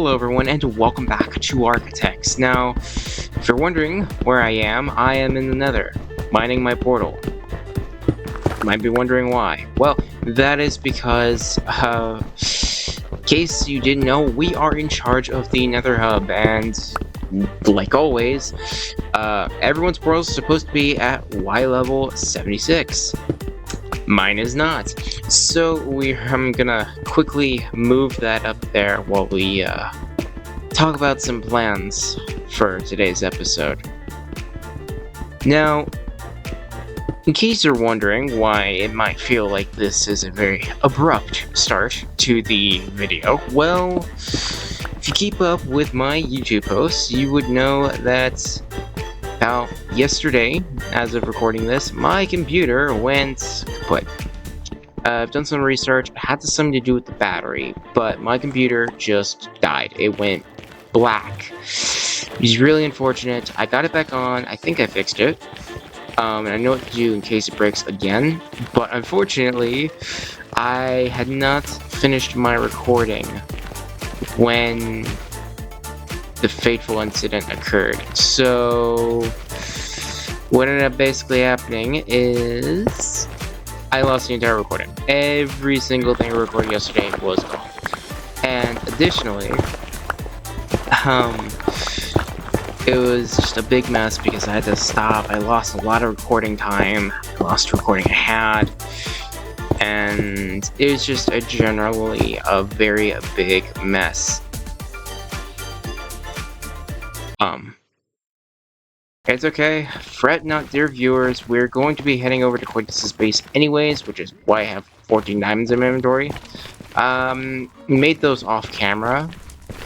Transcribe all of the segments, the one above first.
Hello everyone and welcome back to Architex. Now, if you're wondering where I am in the Nether, mining my portal. You might be wondering why. Well, that is because, in case you didn't know, we are in charge of the Nether Hub, and like always, everyone's portal is supposed to be at Y level 76. Mine is not. So I'm gonna quickly move that up there while we talk about some plans for today's episode. Now, in case you're wondering why it might feel like this is a very abrupt start to the video, well, if you keep up with my YouTube posts, you would know that about yesterday, as of recording this, my computer went kaput. I've done some research, it had something to do with the battery, but my computer just died. It went black. It was really unfortunate. I got it back on, I think I fixed it, and I know what to do in case it breaks again, but unfortunately, I had not finished my recording when the fateful incident occurred. So what ended up basically happening is I lost the entire recording. Every single thing I recorded yesterday was gone. And additionally, it was just a big mess because I had to stop. I lost a lot of recording time. I lost recording I had. And it was just generally a very big mess. It's okay, fret not, dear viewers. We're going to be heading over to Quintus's base anyways, which is why I have 14 diamonds in my inventory. We made those off camera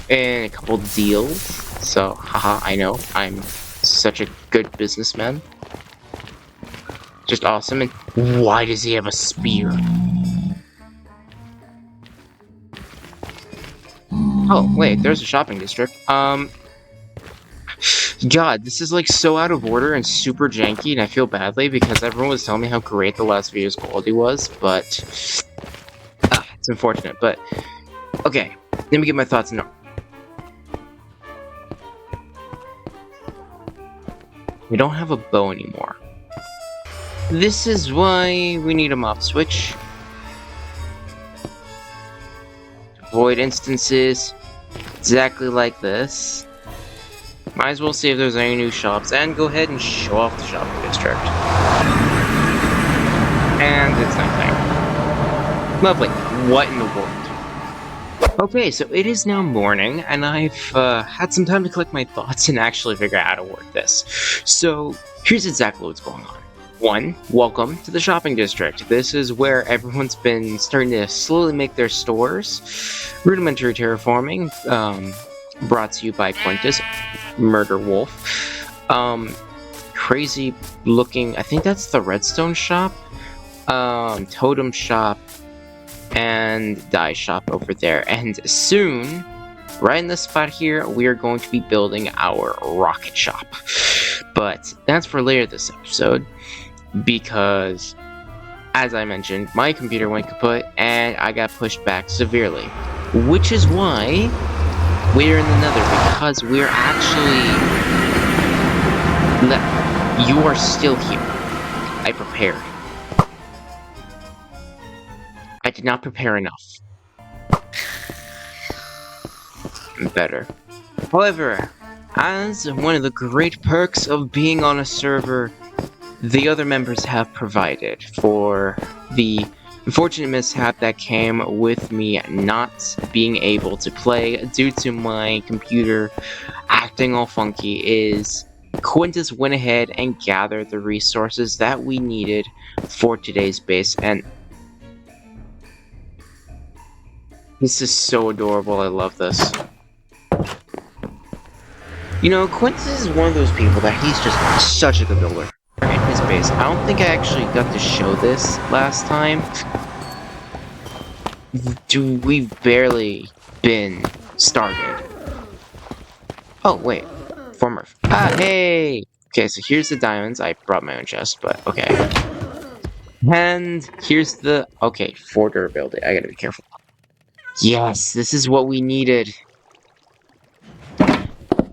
in a couple deals, so haha, I know, I'm such a good businessman. Just awesome. And why does he have a spear? Oh, wait, there's a shopping district. God, this is like so out of order and super janky, and I feel badly because everyone was telling me how great the last video's quality was, but it's unfortunate. But okay, let me get my thoughts in order. We don't have a bow anymore. This is why we need a mob switch. Avoid instances exactly like this. Might as well see if there's any new shops, and go ahead and show off the shopping district. And it's nighttime. Lovely. What in the world? Okay, so it is now morning, and I've had some time to collect my thoughts and actually figure out how to work this. So, here's exactly what's going on. 1. Welcome to the shopping district. This is where everyone's been starting to slowly make their stores. Rudimentary terraforming, brought to you by Quintus, Murder Wolf. Crazy looking, I think that's the redstone shop, totem shop, and dye shop over there. And soon, right in this spot here, we are going to be building our rocket shop. But that's for later this episode, because, as I mentioned, my computer went kaput, and I got pushed back severely. Which is why we're in the Nether, because we're actually... You are still here. I prepared. I did not prepare enough. Better. However, as one of the great perks of being on a server, the other members have provided for the unfortunate mishap that came with me not being able to play due to my computer acting all funky is Quintus went ahead and gathered the resources that we needed for today's base, and this is so adorable. I love this. You know, Quintus is one of those people that he's just such a good builder. In his base. I don't think I actually got to show this last time. We've barely been started. Oh, wait. Former. Ah, hey! Okay, so here's the diamonds. I brought my own chest, but okay. And here's the... Okay, for durability. I gotta be careful. Yes, this is what we needed.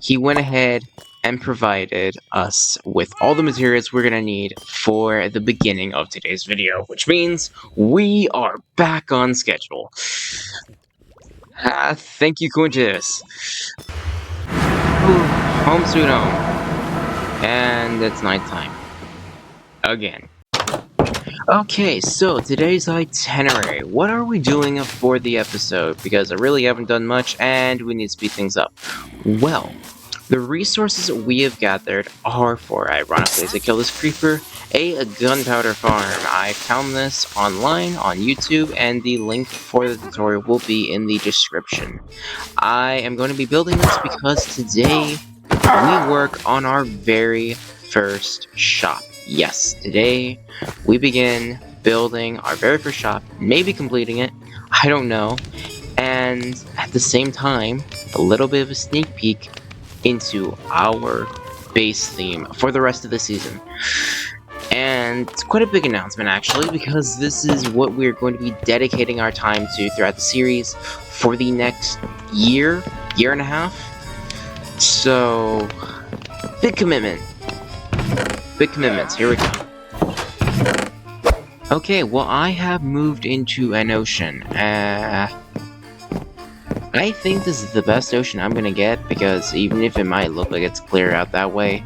he went ahead and provided us with all the materials we're gonna need for the beginning of today's video, which means we are back on schedule. Thank you, Quintus. Home sweet home. And it's nighttime. Again. Okay, so today's itinerary. What are we doing for the episode? Because I really haven't done much and we need to speed things up. Well, the resources we have gathered are for, ironically, to kill this creeper, a gunpowder farm. I found this online on YouTube, and the link for the tutorial will be in the description. I am going to be building this because today we work on our very first shop. Yes, today we begin building our very first shop, maybe completing it, I don't know, and at the same time, a little bit of a sneak peek into our base theme for the rest of the season. And it's quite a big announcement actually, because this is what we're going to be dedicating our time to throughout the series for the next year and a half. So, big commitment. Big commitments, here we go. Okay, well I have moved into an ocean. I think this is the best ocean I'm gonna get, because even if it might look like it's clear out that way,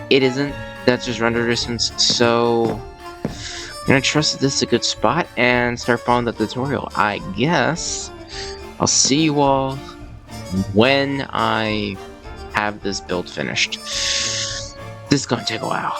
it isn't. That's just render distance, so I'm gonna trust that this is a good spot and start following the tutorial. I guess I'll see you all when I have this build finished. This is gonna take a while.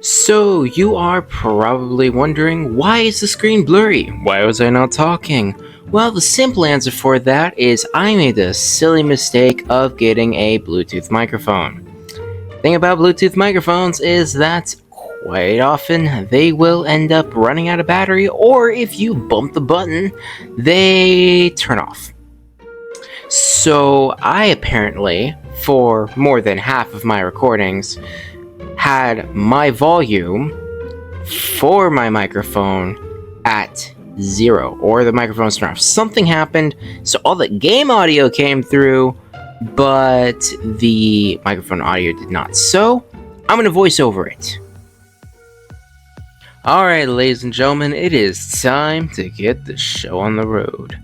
So, you are probably wondering, why is the screen blurry? Why was I not talking? Well, the simple answer for that is I made the silly mistake of getting a Bluetooth microphone. The thing about Bluetooth microphones is that quite often they will end up running out of battery, or if you bump the button, they turn off. So, I apparently, for more than half of my recordings, had my volume for my microphone at 0, or the microphone's turned off. Something happened, so all the game audio came through, but the microphone audio did not. So, I'm gonna voice over it. Alright, ladies and gentlemen, it is time to get the show on the road.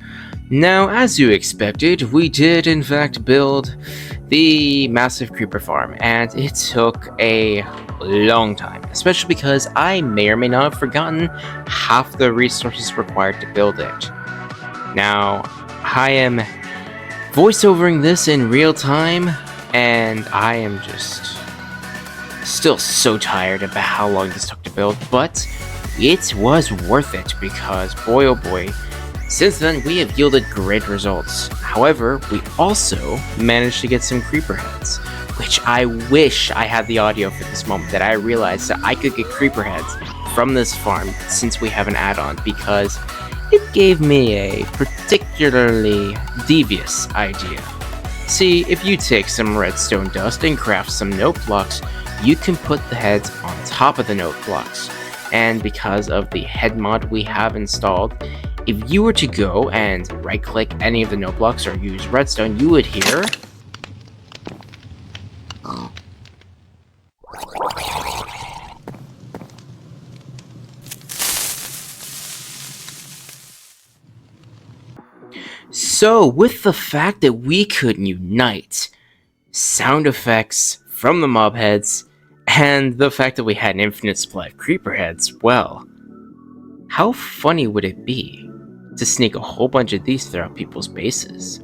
Now, as you expected, we did in fact build the massive creeper farm, and it took a long time, especially because I may or may not have forgotten half the resources required to build it. Now, I am voiceovering this in real time, and I am just still so tired about how long this took to build, but it was worth it because boy oh boy, since then, we have yielded great results. However, we also managed to get some creeper heads, which I wish I had the audio for this moment, that I realized that I could get creeper heads from this farm since we have an add-on, because it gave me a particularly devious idea. See, if you take some redstone dust and craft some note blocks, you can put the heads on top of the note blocks. And because of the head mod we have installed, if you were to go and right-click any of the note blocks or use redstone, you would hear So, with the fact that we could unite sound effects from the mob heads, and the fact that we had an infinite supply of creeper heads, well, how funny would it be to sneak a whole bunch of these throughout people's bases?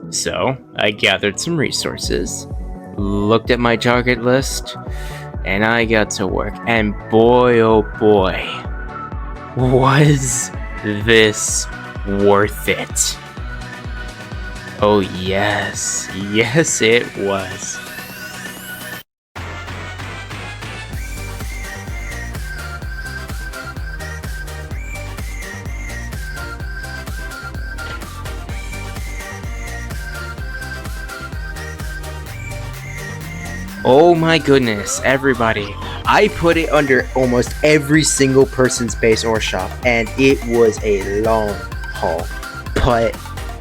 So, I gathered some resources, looked at my target list, and I got to work, and boy oh boy, was this worth it. Oh yes, yes it was. Oh my goodness, everybody. I put it under almost every single person's base or shop, and it was a long haul. But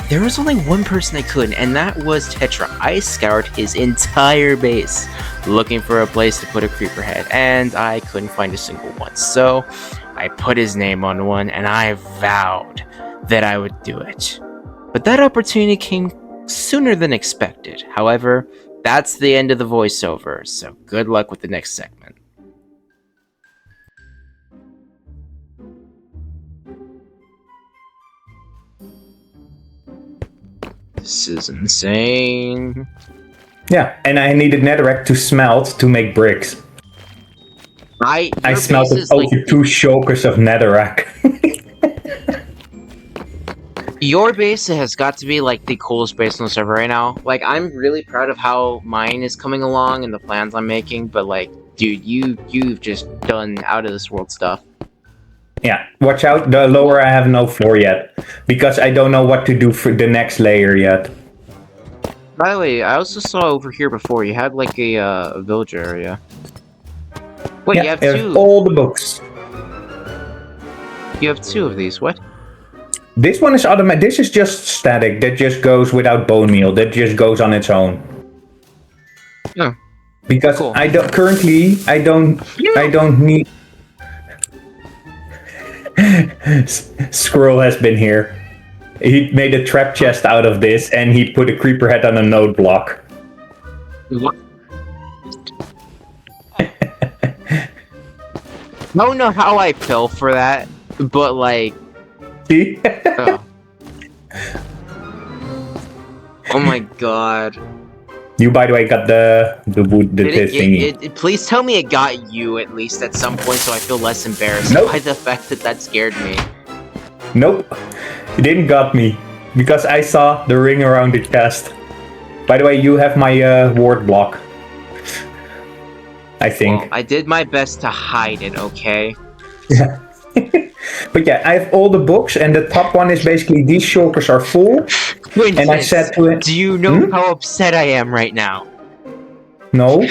there was only one person I couldn't, and that was Tetra. I scoured his entire base looking for a place to put a creeper head, and I couldn't find a single one. So I put his name on one, and I vowed that I would do it. But that opportunity came sooner than expected. However, that's the end of the voiceover, so good luck with the next segment. This is insane. Yeah, and I needed netherrack to smelt to make bricks. I smelted over like 2 shulkers of netherrack. Your base has got to be like the coolest base on the server right now. Like, I'm really proud of how mine is coming along and the plans I'm making, but like, dude, you've just done out of this world stuff. Yeah, watch out, the lower I have no floor yet, because I don't know what to do for the next layer yet. By the way, I also saw over here before, you had like a village area. Wait, yeah, you have 2? All the books. You have 2 of these, what? This one is automatic, this is just static, that just goes without bone meal, that just goes on its own. Yeah. Because cool. I don't need... Squirrel has been here. He made a trap chest out of this, and he put a creeper head on a node block. What? I don't know how I fell for that, but like... oh. Oh my god. You, by the way, got the wood, the thingy. Please tell me it got you at least at some point, so I feel less embarrassed by the fact that that scared me. Nope, it didn't got me, because I saw the ring around the chest. By the way, you have my ward block. I think. Well, I did my best to hide it, okay? Yeah. But yeah, I have all the books, and the top one is basically these shulkers are full. Quintus, and I said to it, do you know how upset I am right now? No.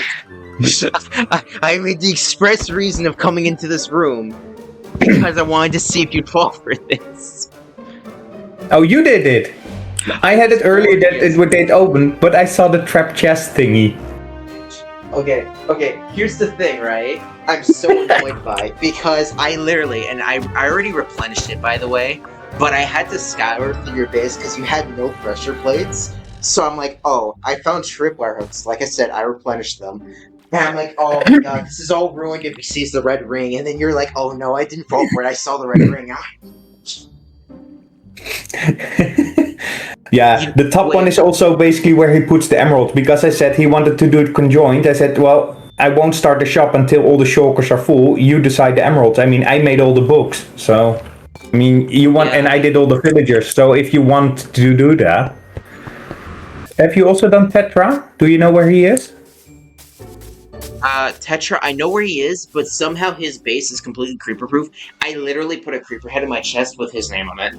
I made the express reason of coming into this room because I wanted to see if you'd fall for this. Oh, you did it. I had it earlier that it would get open, but I saw the trap chest thingy. Okay, here's the thing, right? I'm so annoyed by because I literally, and I already replenished it, by the way, but I had to scour through your base because you had no pressure plates. So I'm like, oh, I found tripwire hooks. Like I said, I replenished them. And I'm like, oh my god, this is all ruined if he sees the red ring. And then you're like, oh no, I didn't fall for it. I saw the red ring. Yeah, the top one is also basically where he puts the emeralds, because I said he wanted to do it conjoined. I said, well, I won't start the shop until all the shulkers are full. You decide the emeralds. I mean, I made all the books, so... I mean, you want... Yeah. And I did all the villagers, so if you want to do that... Have you also done Tetra? Do you know where he is? Tetra, I know where he is, but somehow his base is completely creeper-proof. I literally put a creeper head in my chest with his name on it.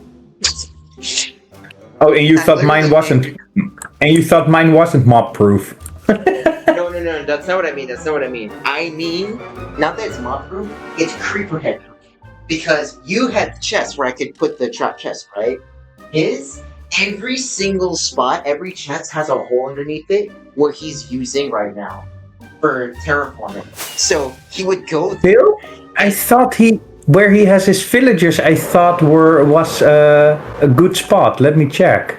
Oh, and you thought mine wasn't... And you thought mine wasn't mob-proof. No, that's not what I mean, I mean, not that it's mob-proof, it's creeper head proof. Because you had the chest where I could put the trap chest, right? Every single spot, every chest has a hole underneath it where he's using right now for terraforming. So he would go through. I thought where he has his villagers, I thought was a good spot. Let me check.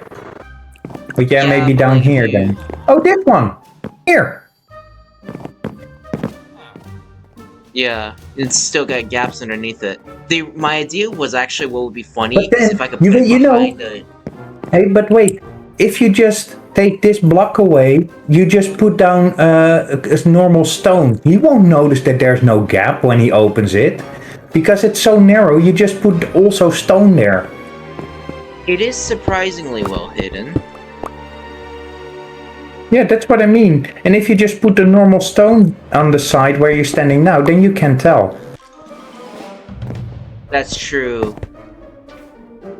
But yeah, maybe down here then. Oh, this one. Here. Yeah, it's still got gaps underneath it. My idea was actually what would be funny is if I could put it behind it. Hey, but wait. If you just take this block away, you just put down a normal stone. He won't notice that there's no gap when he opens it. Because it's so narrow, you just put also stone there. It is surprisingly well hidden. Yeah, that's what I mean. And if you just put the normal stone on the side where you're standing now, then you can tell. That's true.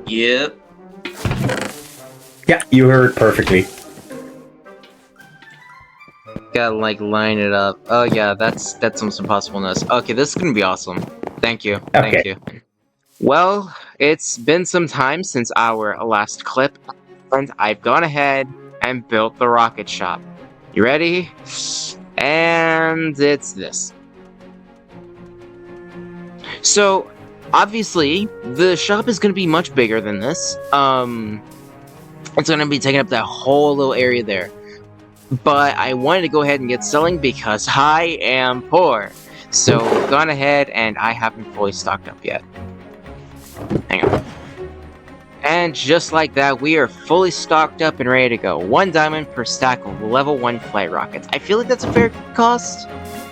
Yep. Yeah, you heard perfectly. Gotta like line it up. Oh yeah, that's some impossibleness. Okay, this is gonna be awesome. Thank you. Thank you. Well, it's been some time since our last clip. And I've gone ahead and built the rocket shop. You ready? And it's this. So, obviously, the shop is going to be much bigger than this. It's going to be taking up that whole little area there. But I wanted to go ahead and get selling because I am poor. So, gone ahead and I haven't fully stocked up yet. Hang on. And just like that, we are fully stocked up and ready to go. 1 diamond per stack of level 1 flight rockets. I feel like that's a fair cost.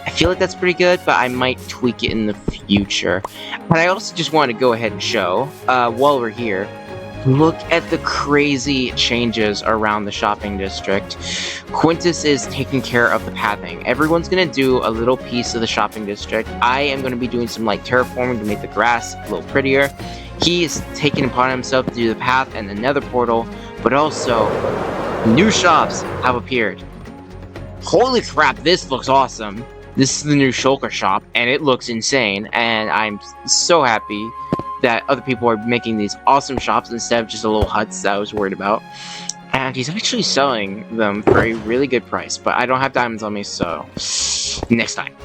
I feel like that's pretty good, but I might tweak it in the future. But I also just want to go ahead and show, while we're here, look at the crazy changes around the shopping district. Quintus is taking care of the pathing. Everyone's going to do a little piece of the shopping district. I am going to be doing some like terraforming to make the grass a little prettier. He is taking upon himself to do the path and the nether portal, but also new shops have appeared. Holy crap, this looks awesome. This is the new shulker shop, and it looks insane, and I'm so happy that other people are making these awesome shops instead of just a little huts that I was worried about. And he's actually selling them for a really good price, but I don't have diamonds on me, so next time.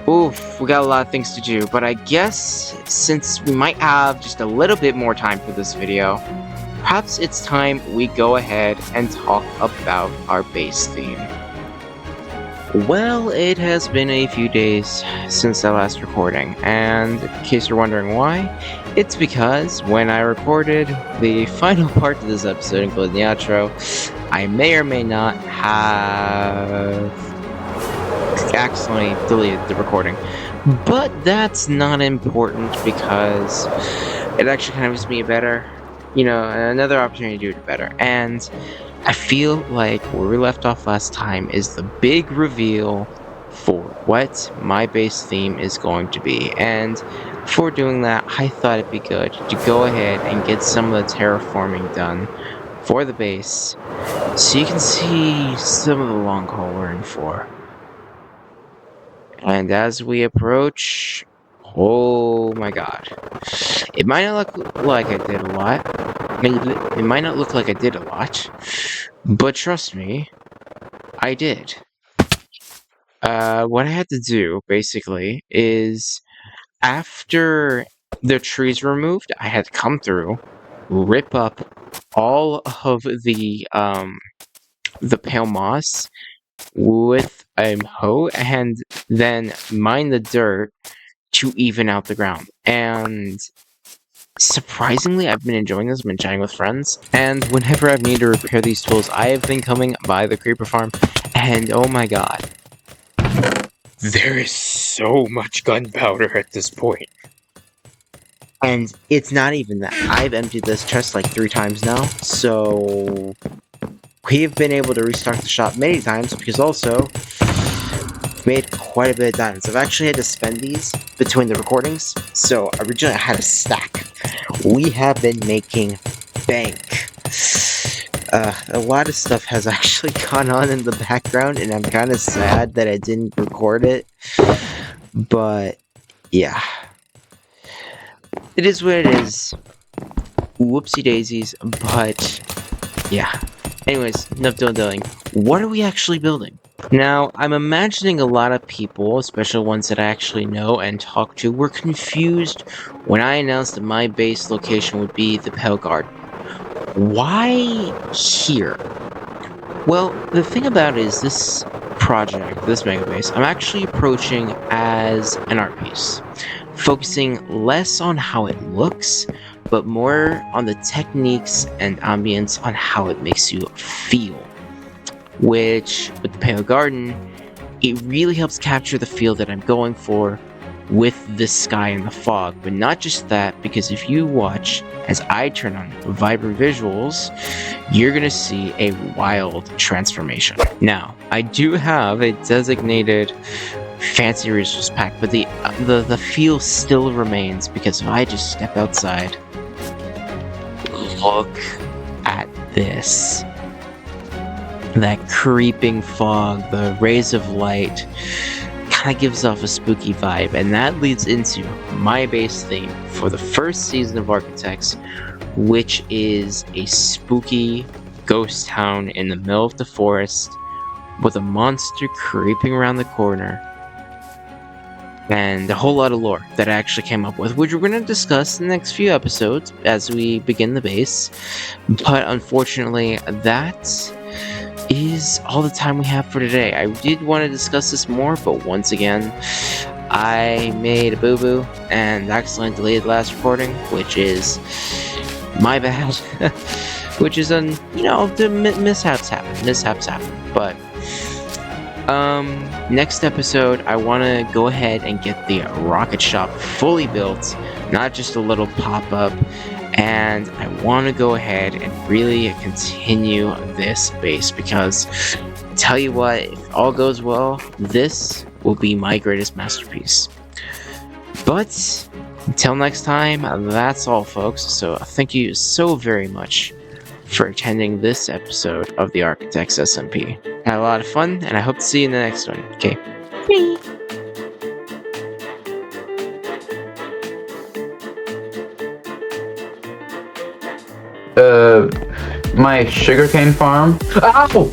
Oof, we got a lot of things to do, but I guess since we might have just a little bit more time for this video, perhaps it's time we go ahead and talk about our base theme. Well, it has been a few days since the last recording, and in case you're wondering why, it's because when I recorded the final part of this episode, including the outro, I may or may not have accidentally deleted the recording. But that's not important because it actually kind of gives me a better, another opportunity to do it better. And I feel like where we left off last time is the big reveal for what my base theme is going to be. And before doing that, I thought it'd be good to go ahead and get some of the terraforming done for the base so you can see some of the long haul we're in for. And as we approach, oh my god, it might not look like I did a lot. It might not look like I did a lot, but trust me, I did. What I had to do, basically, is after the trees were removed, I had to come through, rip up all of the pale moss with a hoe, and then mine the dirt to even out the ground. And surprisingly, I've been enjoying this. I've been chatting with friends, and whenever I've needed to repair these tools, I have been coming by the creeper farm, and oh my god, there is so much gunpowder at this point. And it's not even that. I've emptied this chest like 3 times now, so we've been able to restock the shop many times because also made quite a bit of diamonds. I've actually had to spend these between the recordings, so originally I had a stack. We have been making bank. A lot of stuff has actually gone on in the background, and I'm kind of sad that I didn't record it, but yeah. It is what it is. Whoopsie daisies, but yeah. Anyways, enough dilly-dallying. What are we actually building? Now, I'm imagining a lot of people, especially ones that I actually know and talk to, were confused when I announced that my base location would be the Pale Garden. Why here? Well, the thing about it is this project, this mega base, I'm actually approaching as an art piece, focusing less on how it looks, but more on the techniques and ambience on how it makes you feel. Which, with the Pale Garden, it really helps capture the feel that I'm going for with the sky and the fog. But not just that, because if you watch as I turn on vibrant visuals, you're gonna see a wild transformation. Now, I do have a designated fancy resource pack, but the feel still remains, because if I just step outside, look at this. That creeping fog, the rays of light, kind of gives off a spooky vibe, and that leads into my base theme for the first season of Architex, which is a spooky ghost town in the middle of the forest with a monster creeping around the corner. And a whole lot of lore that I actually came up with, which we're going to discuss in the next few episodes as we begin the base. But unfortunately, that is all the time we have for today. I did want to discuss this more, but once again, I made a boo-boo and accidentally deleted the last recording, which is my bad. Which is, the mishaps happen. But next episode, I want to go ahead and get the rocket shop fully built, not just a little pop-up, and I want to go ahead and really continue this base, because tell you what, if all goes well, this will be my greatest masterpiece. But until next time, that's all, folks. So thank you so very much for attending this episode of the Architex SMP. Had a lot of fun, and I hope to see you in the next one. Okay. My sugarcane farm. Ow!